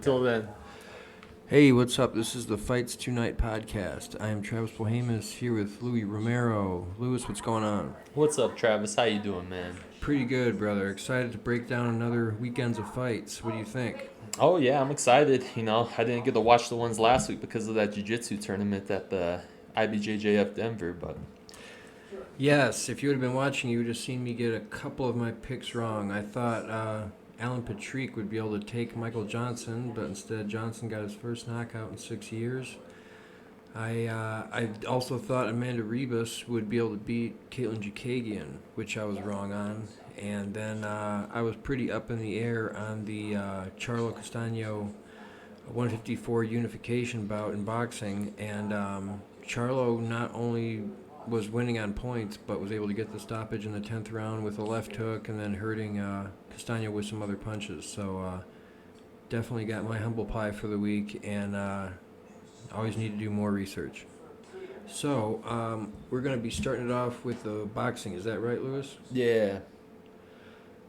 Till then. Hey, what's up? This is the Fights Tonight podcast. I am Travis Polhamus here with Louis Romero. Louis, what's going on? What's up, Travis? How you doing, man? Pretty good, brother. Excited to break down another weekends of fights. What do you think? Oh, yeah, I'm excited. I didn't get to watch the ones last week because of that jiu-jitsu tournament at the IBJJF Denver, but Yes, if you would have been watching, you would have seen me get a couple of my picks wrong. I thought Alan Patrick would be able to take Michael Johnson, but instead Johnson got his first knockout in 6 years. I also thought Amanda Ribas would be able to beat Caitlin Jakagian, which I was wrong on. And then I was pretty up in the air on the Charlo Castaño 154 unification bout in boxing. And Charlo not only was winning on points, but was able to get the stoppage in the 10th round with a left hook and then hurting Castaño with some other punches. So definitely got my humble pie for the week, and always need to do more research. So we're going to be starting it off with the boxing. Is that right, Louis? yeah.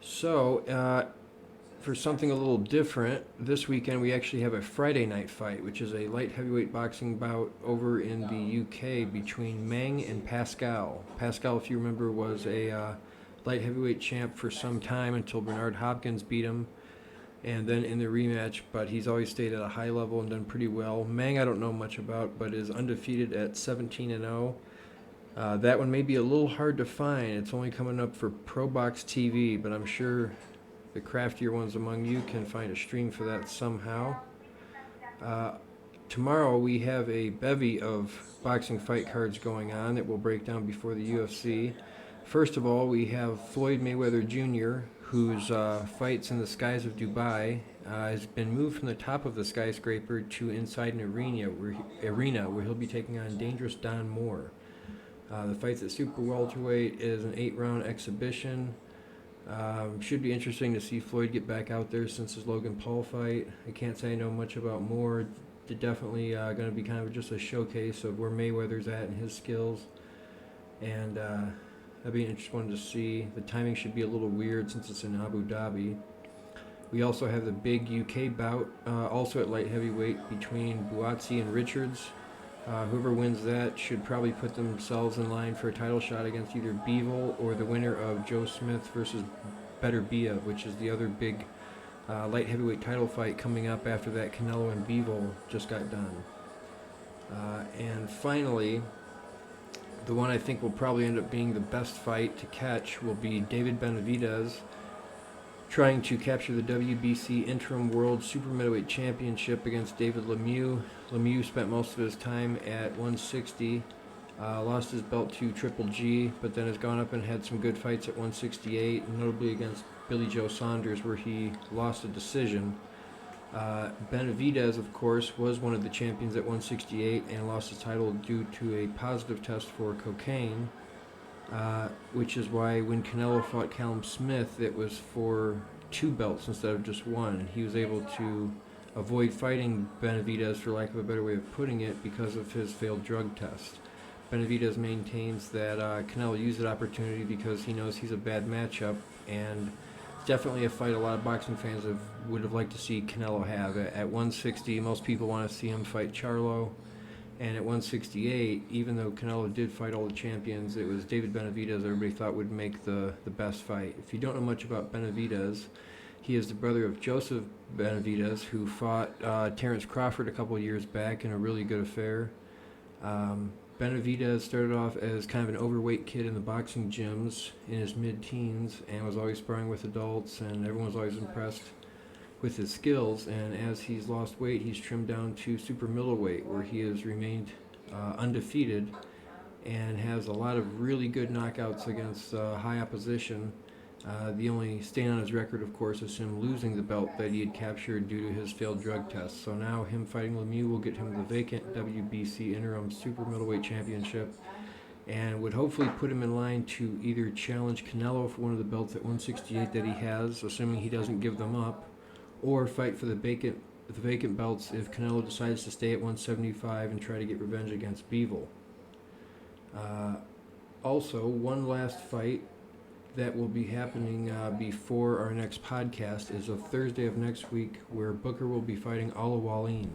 So for something a little different, this weekend we actually have a Friday night fight, which is a light heavyweight boxing bout over in the UK between Meng and Pascal. Pascal, if you remember, was a light heavyweight champ for some time until Bernard Hopkins beat him, and then in the rematch, but he's always stayed at a high level and done pretty well. Meng I don't know much about, but is undefeated at 17-0. That one may be a little hard to find. It's only coming up for Pro Box TV, but I'm sure the craftier ones among you can find a stream for that somehow. Tomorrow we have a bevy of boxing fight cards going on that we'll break down before the UFC. First of all, we have Floyd Mayweather Jr., whose fights in the skies of Dubai has been moved from the top of the skyscraper to inside an arena where he'll be taking on dangerous Don Moore. The fight's at super welterweight is an 8-round exhibition. Should be interesting to see Floyd get back out there since his Logan Paul fight. I can't say I know much about Moore. They're definitely going to be kind of just a showcase of where Mayweather's at and his skills. And that'd be an interesting one to see. The timing should be a little weird since it's in Abu Dhabi. We also have the big UK bout, also at light heavyweight, between Buatsi and Richards. Whoever wins that should probably put themselves in line for a title shot against either Bivol or the winner of Joe Smith versus Beterbiev, which is the other big light heavyweight title fight coming up after that Canelo and Bivol just got done. And finally, the one I think will probably end up being the best fight to catch will be David Benavidez trying to capture the WBC Interim World Super Middleweight Championship against David Lemieux. Lemieux spent most of his time at 160, lost his belt to Triple G, but then has gone up and had some good fights at 168, notably against Billy Joe Saunders, where he lost a decision. Benavidez, of course, was one of the champions at 168 and lost his title due to a positive test for cocaine, which is why when Canelo fought Callum Smith, it was for 2 belts instead of just one. He was able to avoid fighting Benavidez, for lack of a better way of putting it, because of his failed drug test. Benavidez maintains that Canelo used that opportunity because he knows he's a bad matchup, and it's definitely a fight a lot of boxing fans would have liked to see Canelo have. At 160, most people want to see him fight Charlo, and at 168, even though Canelo did fight all the champions, it was David Benavidez everybody thought would make the best fight. If you don't know much about Benavidez, he is the brother of Joseph Benavidez, who fought Terrence Crawford a couple of years back in a really good affair. Benavidez started off as kind of an overweight kid in the boxing gyms in his mid-teens and was always sparring with adults, and everyone was always impressed with his skills. And as he's lost weight, he's trimmed down to super middleweight, where he has remained undefeated and has a lot of really good knockouts against high opposition. The only stain on his record, of course, is him losing the belt that he had captured due to his failed drug test. So now him fighting Lemieux will get him the vacant WBC Interim Super Middleweight Championship and would hopefully put him in line to either challenge Canelo for one of the belts at 168 that he has, assuming he doesn't give them up, or fight for the vacant belts if Canelo decides to stay at 175 and try to get revenge against Bivol. Also, one last fight that will be happening before our next podcast is a Thursday of next week where Booker will be fighting Olawaline.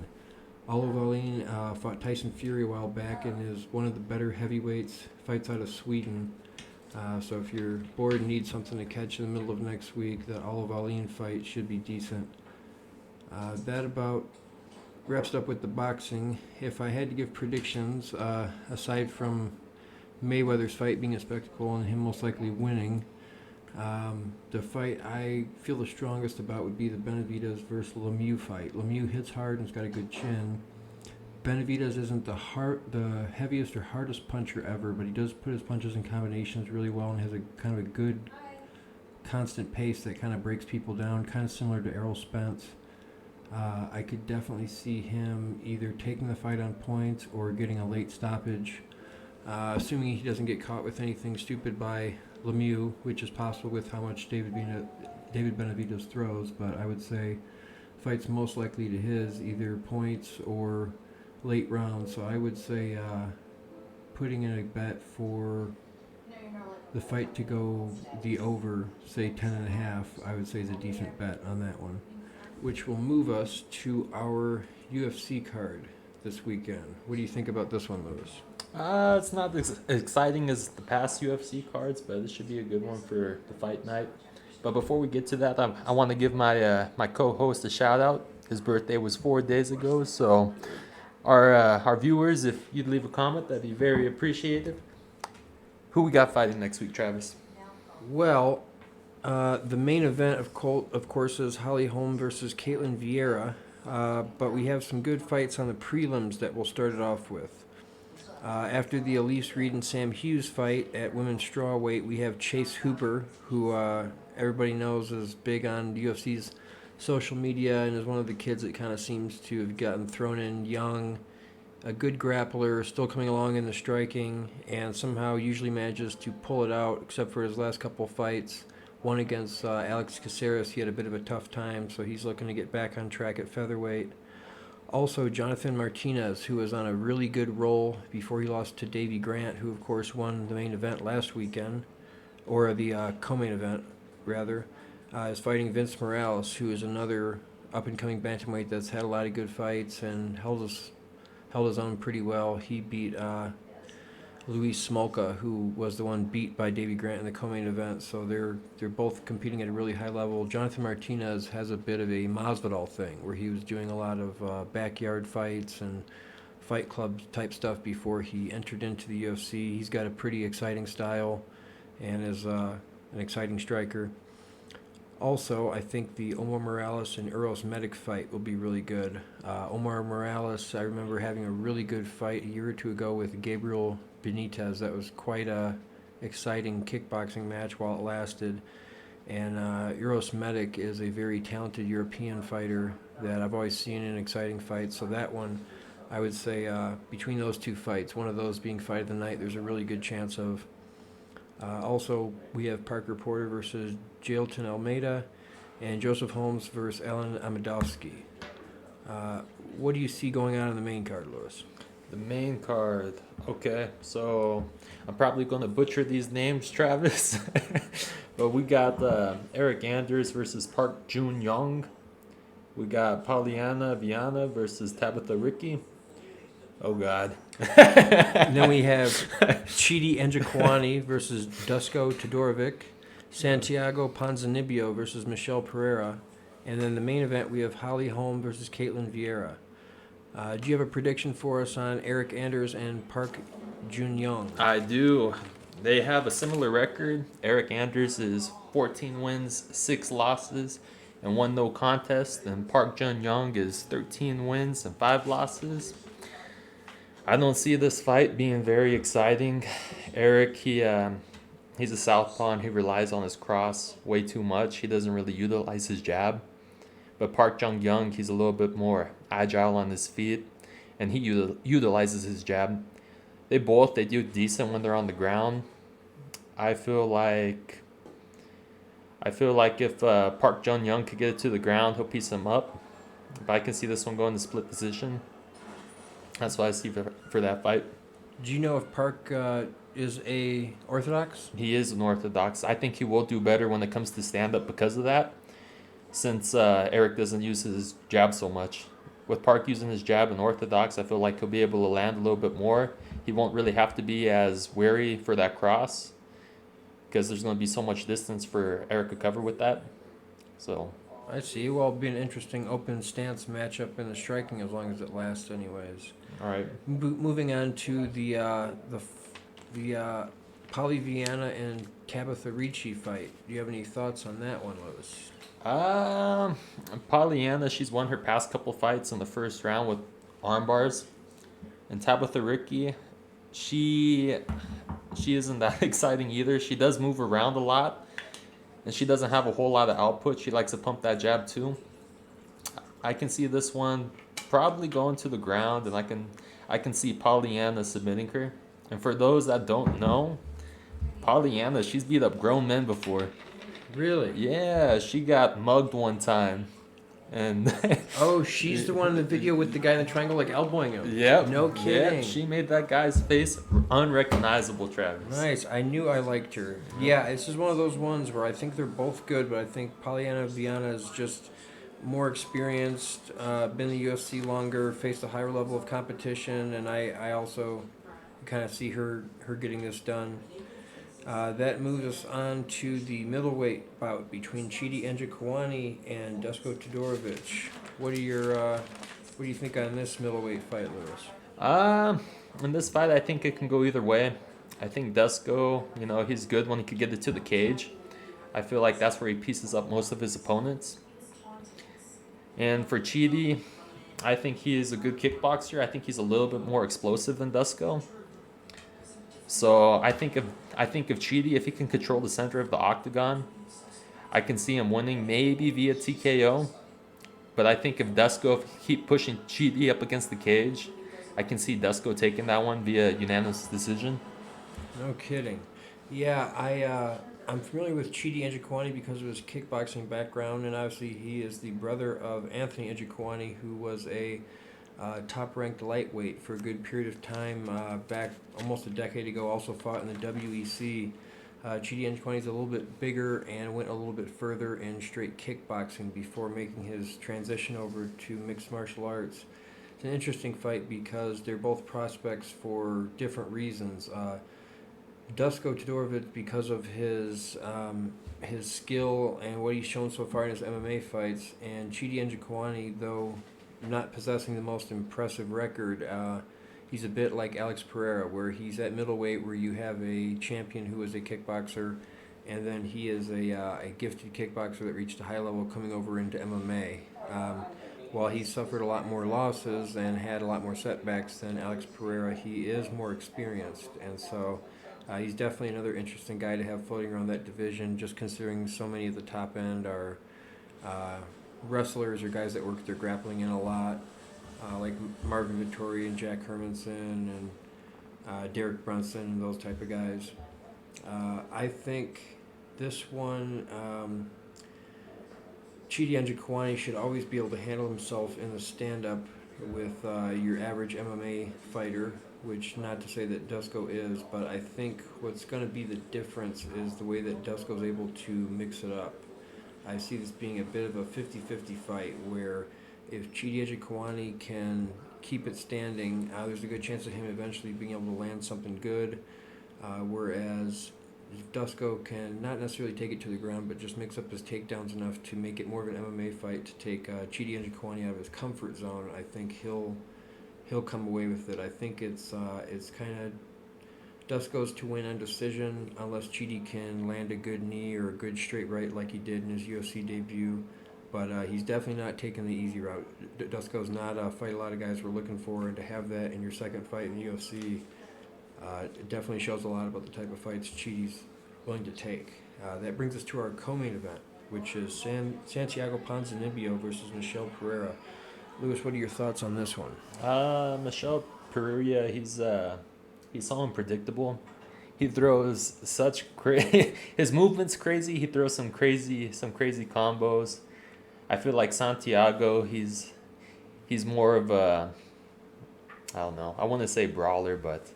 Olawaline fought Tyson Fury a while back and is one of the better heavyweights, fights out of Sweden. So if you're bored and need something to catch in the middle of next week, the Olawaline fight should be decent. That about wraps it up with the boxing. If I had to give predictions, aside from Mayweather's fight being a spectacle and him most likely winning, the fight I feel the strongest about would be the Benavidez versus Lemieux fight. Lemieux hits hard and's got a good chin. Benavidez isn't the heaviest or hardest puncher ever, but he does put his punches in combinations really well and has a kind of a good constant pace that kind of breaks people down, kind of similar to Errol Spence. I could definitely see him either taking the fight on points or getting a late stoppage, assuming he doesn't get caught with anything stupid by Lemieux, which is possible with how much David Benavidez throws, but I would say fight's most likely to his, either points or late rounds. So I would say putting in a bet for the fight to go the over, say 10.5, I would say is a decent bet on that one, which will move us to our UFC card this weekend. What do you think about this one, Lewis? It's not as exciting as the past UFC cards, but this should be a good one for the fight night. But before we get to that, I want to give my my co-host a shout out. His birthday was 4 days ago, so our viewers, if you'd leave a comment, that'd be very appreciated. Who we got fighting next week, Travis? Well, the main event, of course, is Holmes versus Caitlin Vieira, but we have some good fights on the prelims that we'll start it off with. After the Elise Reed and Sam Hughes fight at women's strawweight, we have Chase Hooper, who everybody knows is big on the UFC's social media and is one of the kids that kind of seems to have gotten thrown in young, a good grappler, still coming along in the striking, and somehow usually manages to pull it out, except for his last couple fights. One against Alex Caceres, he had a bit of a tough time, so he's looking to get back on track at featherweight. Also, Jonathan Martinez, who was on a really good roll before he lost to Davey Grant, who, of course, won the main event last weekend, or the co-main event, rather, is fighting Vince Morales, who is another up-and-coming bantamweight that's had a lot of good fights and held his own pretty well. He beat Luis Smolka, who was the one beat by Davey Grant in the co-main event, so they're both competing at a really high level. Jonathan Martinez has a bit of a Masvidal thing, where he was doing a lot of backyard fights and fight club type stuff before he entered into the UFC. He's got a pretty exciting style and is an exciting striker. Also, I think the Omar Morales and Uros Medic fight will be really good. Omar Morales, I remember having a really good fight a year or two ago with Gabriel Benitez. That was quite a exciting kickboxing match while it lasted. And Uros Medic is a very talented European fighter that I've always seen in exciting fights. So that one, I would say between those two fights, one of those being fight of the night, there's a really good chance of. Also, we have Parker Porter versus Jailton Almeida and Joseph Holmes versus Alan Amadowski. What do you see going on in the main card, Lewis? The main card. Okay, so I'm probably going to butcher these names, Travis. But we got Eric Anders versus Park Jun Young. We got Polyana Viana versus Tabitha Ricci. Oh, God. And then we have Chidi Njokuani versus Dusko Todorovic, Santiago Ponzinibbio versus Michelle Pereira, and then the main event we have Holly Holm versus Caitlin Vieira. Do you have a prediction for us on Eric Anders and Park Jun Young? I do. They have a similar record. Eric Anders is 14 wins, 6 losses, and 1 no contest, and Park Jun Young is 13 wins and 5 losses. I don't see this fight being very exciting. Eric, he's a southpaw and he relies on his cross way too much. He doesn't really utilize his jab. But Park Jun Young, he's a little bit more agile on his feet and he utilizes his jab. They do decent when they're on the ground. I feel like if Park Jun Young could get it to the ground, he'll piece him up. But I can see this one going to split decision. That's what I see for that fight. Do you know if Park is a orthodox. He is an orthodox. I think he will do better when it comes to stand up because of that, since Eric doesn't use his jab so much. With Park using his jab and orthodox, I feel like he'll be able to land a little bit more. He won't really have to be as wary for that cross because there's going to be so much distance for Eric to cover with that. So I see. Well, it'll be an interesting open stance matchup in the striking as long as it lasts, anyways. all right. Moving on to the Polly Viana and Tabitha Ricci fight. Do you have any thoughts on that one, Lewis? Pollyanna, she's won her past couple fights in the first round with arm bars. And Tabitha Ricci, she isn't that exciting either. She does move around a lot, and she doesn't have a whole lot of output. She likes to pump that jab too. I can see this one probably going to the ground, and I can see Pollyanna submitting her. And for those that don't know, Pollyanna, she's beat up grown men before. Really? Yeah, she got mugged one time. And Oh, she's the one in the video with the guy in the triangle, like elbowing him. yep. No kidding. Yep, she made that guy's face unrecognizable, Travis. Nice. I knew I liked her. Yeah, this is one of those ones where I think they're both good, but I think Pollyanna Viana is just more experienced, been in the UFC longer, faced a higher level of competition, and I also kind of see her getting this done. That moves us on to the middleweight bout between Chidi Njokuani and Dusko Todorovic. What do you think on this middleweight fight, Lewis? In this fight, I think it can go either way. I think Dusko, he's good when he could get it to the cage. I feel like that's where he pieces up most of his opponents. And for Chidi, I think he is a good kickboxer. I think he's a little bit more explosive than Dusko. So I think if Chidi, if he can control the center of the octagon, I can see him winning maybe via TKO. But I think if Dusko keep pushing Chidi up against the cage, I can see Dusko taking that one via unanimous decision. No kidding. Yeah, I'm familiar with Chidi Njokuani because of his kickboxing background, and obviously he is the brother of Anthony Njokuani, who was a top-ranked lightweight for a good period of time back almost a decade ago. Also fought in the WEC. Chidi Njokuani is a little bit bigger and went a little bit further in straight kickboxing before making his transition over to mixed martial arts. It's an interesting fight because they're both prospects for different reasons. Dusko Todorovic, because of his skill and what he's shown so far in his MMA fights, and Chidi Njokuani, though not possessing the most impressive record, he's a bit like Alex Pereira, where he's at middleweight, where you have a champion who is a kickboxer, and then he is a gifted kickboxer that reached a high level coming over into MMA. While he suffered a lot more losses and had a lot more setbacks than Alex Pereira, he is more experienced, and so he's definitely another interesting guy to have floating around that division, just considering so many of the top end are wrestlers or guys that work their grappling in a lot, like Marvin Vittori and Jack Hermanson and Derek Brunson and those type of guys. I think this one, Chidi Njokuani should always be able to handle himself in the stand-up with your average MMA fighter, which not to say that Dusko is, but I think what's going to be the difference is the way that Dusko is able to mix it up. I see this being a bit of a 50-50 fight where if Chidi Njokuani can keep it standing, there's a good chance of him eventually being able to land something good, whereas Dusko can not necessarily take it to the ground, but just mix up his takedowns enough to make it more of an MMA fight to take Chidi Njokuani out of his comfort zone. I think he'll come away with it. I think it's kind of Dusko's to win on decision unless Chidi can land a good knee or a good straight right like he did in his UFC debut. But he's definitely not taking the easy route. Dusko's not a fight a lot of guys were looking for, and to have that in your second fight in the UFC it definitely shows a lot about the type of fights Chidi's willing to take. That brings us to our co-main event, which is Santiago Ponzinibbio versus Michel Pereira. Lewis, what are your thoughts on this one? Michel Pereira, he's so unpredictable. He throws such his movement's crazy. He throws some crazy combos. I feel like Santiago, he's more of a, I don't know, I want to say brawler, but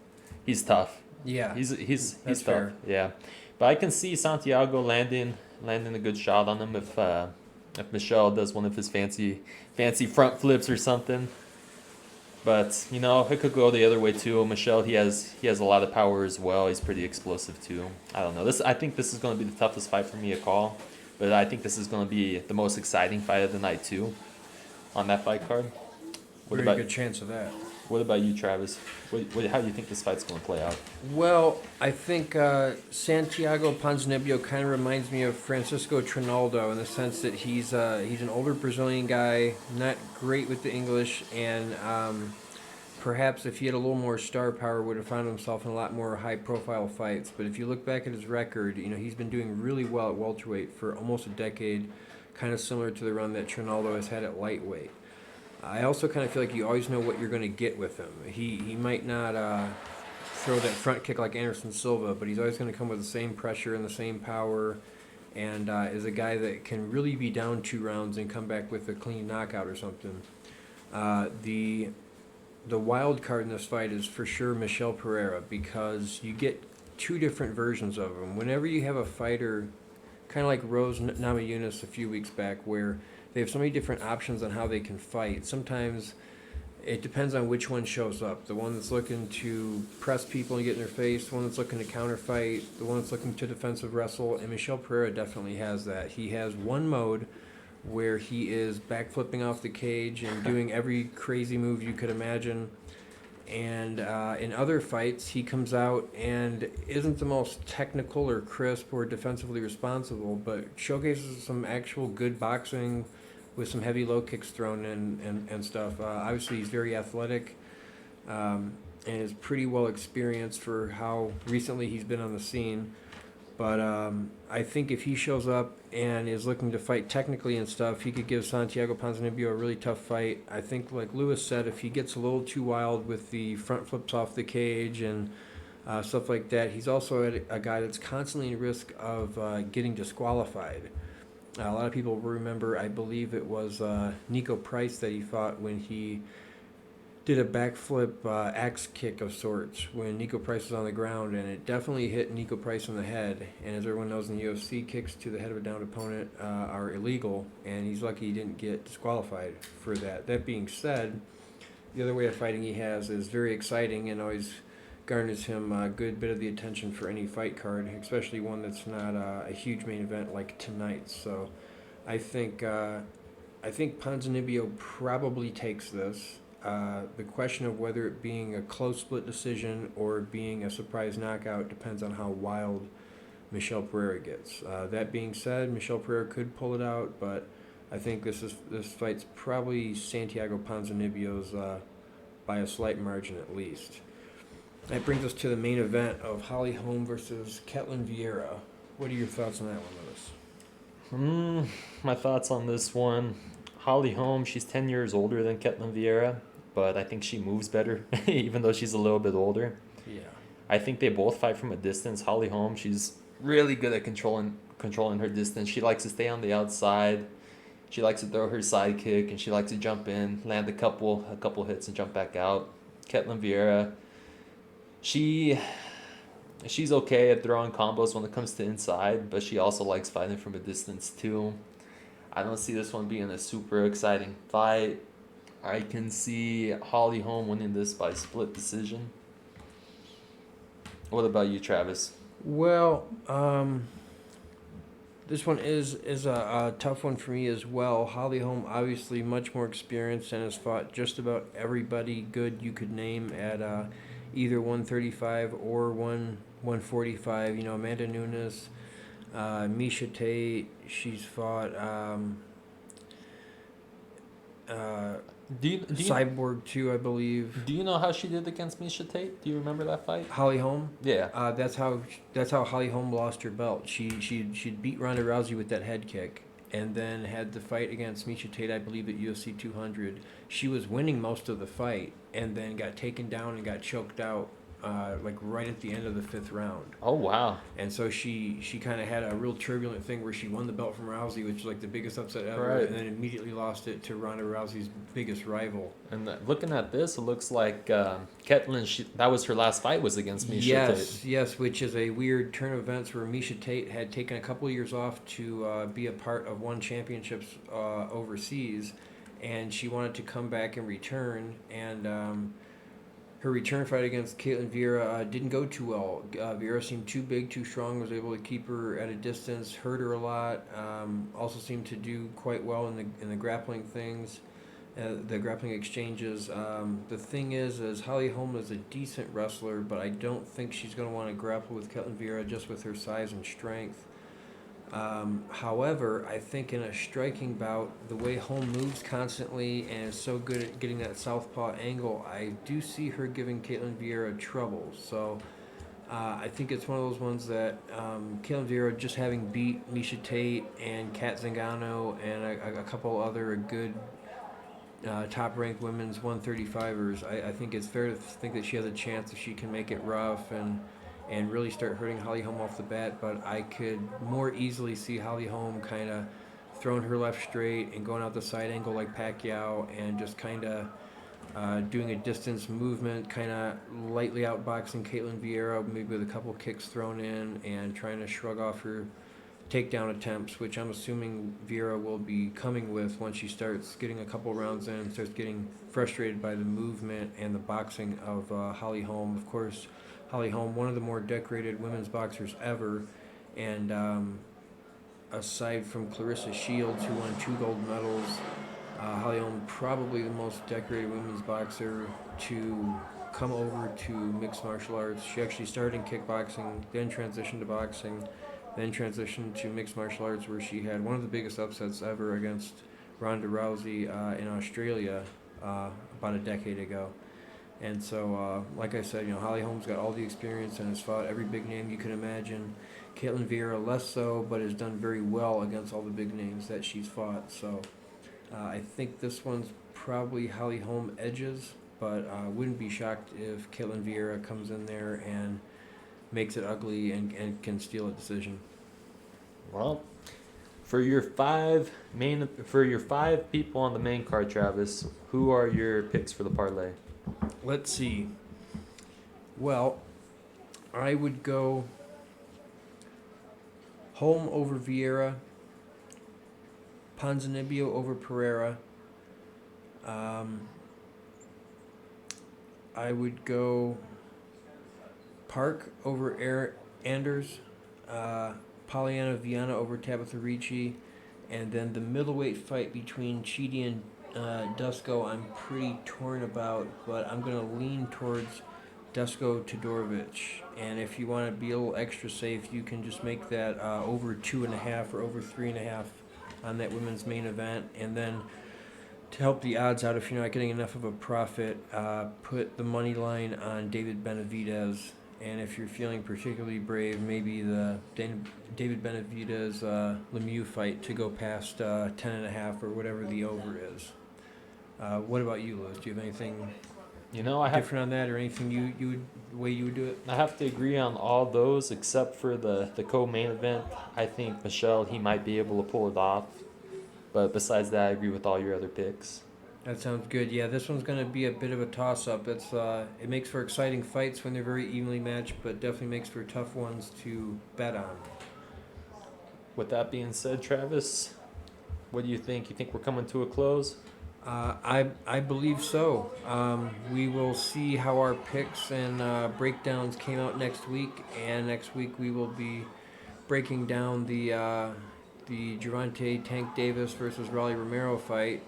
he's tough. Yeah, He's that's tough. fair. Yeah, but I can see Santiago landing a good shot on him if Michel does one of his fancy front flips or something. But it could go the other way too. Michel, he has a lot of power as well. He's pretty explosive too. I don't know. I think this is going to be the toughest fight for me to call, but I think this is going to be the most exciting fight of the night too, on that fight card. What Very about good chance of that. what about you, Travis? How do you think this fight's going to play out? Well, I think Santiago Ponzinibbio kind of reminds me of Francisco Trinaldo in the sense that he's an older Brazilian guy, not great with the English, and perhaps if he had a little more star power, would have found himself in a lot more high-profile fights. But if you look back at his record, he's been doing really well at welterweight for almost a decade, kind of similar to the run that Trinaldo has had at lightweight. I also kind of feel like you always know what you're going to get with him. He might not throw that front kick like Anderson Silva, but he's always going to come with the same pressure and the same power, and is a guy that can really be down 2 rounds and come back with a clean knockout or something. The wild card in this fight is for sure Michel Pereira, because you get 2 different versions of him. Whenever you have a fighter, kind of like Rose Namajunas a few weeks back, where they have so many different options on how they can fight. Sometimes it depends on which one shows up. The one that's looking to press people and get in their face, the one that's looking to counterfight, the one that's looking to defensive wrestle, and Michel Pereira definitely has that. He has one mode where he is backflipping off the cage and doing every crazy move you could imagine. And in other fights, he comes out and isn't the most technical or crisp or defensively responsible, but showcases some actual good boxing with some heavy low kicks thrown in and stuff. Obviously, he's very athletic and is pretty well experienced for how recently he's been on the scene. But I think if he shows up and is looking to fight technically and stuff, he could give Santiago Ponzinibbio a really tough fight. I think, like Lewis said, if he gets a little too wild with the front flips off the cage and stuff like that, he's also a guy that's constantly at risk of getting disqualified. A lot of people remember, I believe it was Nico Price that he fought when he did a backflip axe kick of sorts when Nico Price was on the ground, and it definitely hit Nico Price on the head. And as everyone knows in the UFC, kicks to the head of a downed opponent are illegal, and he's lucky he didn't get disqualified for that. That being said, the other way of fighting he has is very exciting and always garners him a good bit of the attention for any fight card, especially one that's not a huge main event like tonight. So I think Ponzinibbio probably takes this. The question of whether it being a close split decision or being a surprise knockout depends on how wild Michel Pereira gets. That being said, Michel Pereira could pull it out, but I think this fight's probably Santiago Ponzinibbio's by a slight margin at least. That brings us to the main event of Holly Holm versus Ketlen Vieira. What are your thoughts on that one, Lewis? My thoughts on this one. Holly Holm, she's 10 years older than Ketlen Vieira, but I think she moves better, even though she's a little bit older. Yeah. I think they both fight from a distance. Holly Holm, she's really good at controlling her distance. She likes to stay on the outside. She likes to throw her side kick, and she likes to jump in, land a couple hits, and jump back out. Ketlen Vieira, she's okay at throwing combos when it comes to inside, but she also likes fighting from a distance too. I don't see this one being a super exciting fight. I can see Holly Holm winning this by split decision. What about you, Travis? Well, this one is a tough one for me as well. Holly Holm, obviously much more experienced and has fought just about everybody good you could name at either 135 or 145. Amanda Nunes, Misha Tate. She's fought Cyborg too, I believe. Do you know how she did against Misha Tate? Do you remember that fight? Holly Holm. Yeah. That's how Holly Holm lost her belt. She'd beat Ronda Rousey with that head kick, and then had the fight against Misha Tate, I believe, at UFC 200. She was winning most of the fight, and then got taken down and got choked out like right at the end of the 5th round. Oh, wow. And so she kind of had a real turbulent thing where she won the belt from Rousey, which is like the biggest upset ever, Right. and then immediately lost it to Ronda Rousey's biggest rival. And looking at this, it looks like Ketlin, that was her last fight was against Miesha Tate. Yes, which is a weird turn of events where Miesha Tate had taken a couple of years off to be a part of one championships overseas, and she wanted to come back and return, and her return fight against Caitlin Vieira didn't go too well. Vieira seemed too big, too strong, was able to keep her at a distance, hurt her a lot, also seemed to do quite well in the grappling things. The grappling exchanges. The thing is Holly Holm is a decent wrestler, but I don't think she's going to want to grapple with Ketlin Vieira just with her size and strength. However, I think in a striking bout, the way Holm moves constantly and is so good at getting that southpaw angle, I do see her giving Caitlin Vieira trouble. So I think it's one of those ones that Caitlin Vieira, just having beat Miesha Tate and Kat Zingano and a couple other good top-ranked women's 135ers, I think it's fair to think that she has a chance if she can make it rough and really start hurting Holly Holm off the bat. But I could more easily see Holly Holm kind of throwing her left straight and going out the side angle like Pacquiao and just kind of doing a distance movement, kind of lightly outboxing Caitlin Vieira, maybe with a couple kicks thrown in and trying to shrug off her takedown attempts, which I'm assuming Vieira will be coming with once she starts getting a couple rounds in and starts getting frustrated by the movement and the boxing of Holly Holm. Of course, Holly Holm, one of the more decorated women's boxers ever, and aside from Clarissa Shields, who won 2 gold medals, Holly Holm probably the most decorated women's boxer to come over to mixed martial arts. She actually started in kickboxing, then transitioned to boxing, then transitioned to mixed martial arts, where she had one of the biggest upsets ever against Ronda Rousey in Australia about a decade ago. And so, like I said, Holly Holm's got all the experience and has fought every big name you can imagine. Caitlin Vieira less so, but has done very well against all the big names that she's fought. So I think this one's probably Holly Holm edges, but I wouldn't be shocked if Caitlin Vieira comes in there and makes it ugly and can steal a decision. Well, for your 5 people on the main card, Travis, who are your picks for the parlay? Let's see. Well, I would go Holm over Vieira, Ponzinibbio over Pereira. I would go Park over Anders, Pollyanna Viana over Tabitha Ricci, and then the middleweight fight between Chidi and Dusko I'm pretty torn about, but I'm going to lean towards Dusko Todorovic. And if you want to be a little extra safe, you can just make that over 2.5 or over 3.5 on that women's main event. And then to help the odds out, if you're not getting enough of a profit, put the money line on David Benavidez. And if you're feeling particularly brave, maybe the David Benavidez Lemieux fight to go past 10.5 or whatever the over is. What about you, Lewis? Do you have anything different on that, or anything the way you would do it? I have to agree on all those except for the co-main event. I think Michelle, he might be able to pull it off. But besides that, I agree with all your other picks. That sounds good. Yeah, this one's going to be a bit of a toss-up. It makes for exciting fights when they're very evenly matched, but definitely makes for tough ones to bet on. With that being said, Travis, what do you think? You think we're coming to a close? I believe so. We will see how our picks and breakdowns came out next week, and next week we will be breaking down the Gervonta Tank Davis versus Raleigh Romero fight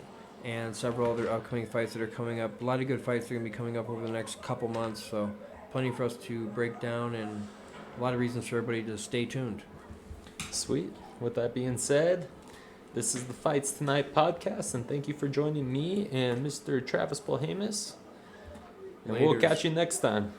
and several other upcoming fights that are coming up. A lot of good fights are going to be coming up over the next couple months, so plenty for us to break down and a lot of reasons for everybody to stay tuned. Sweet. With that being said, this is the Fights Tonight podcast, and thank you for joining me and Mr. Travis Polhamus. And we'll catch you next time.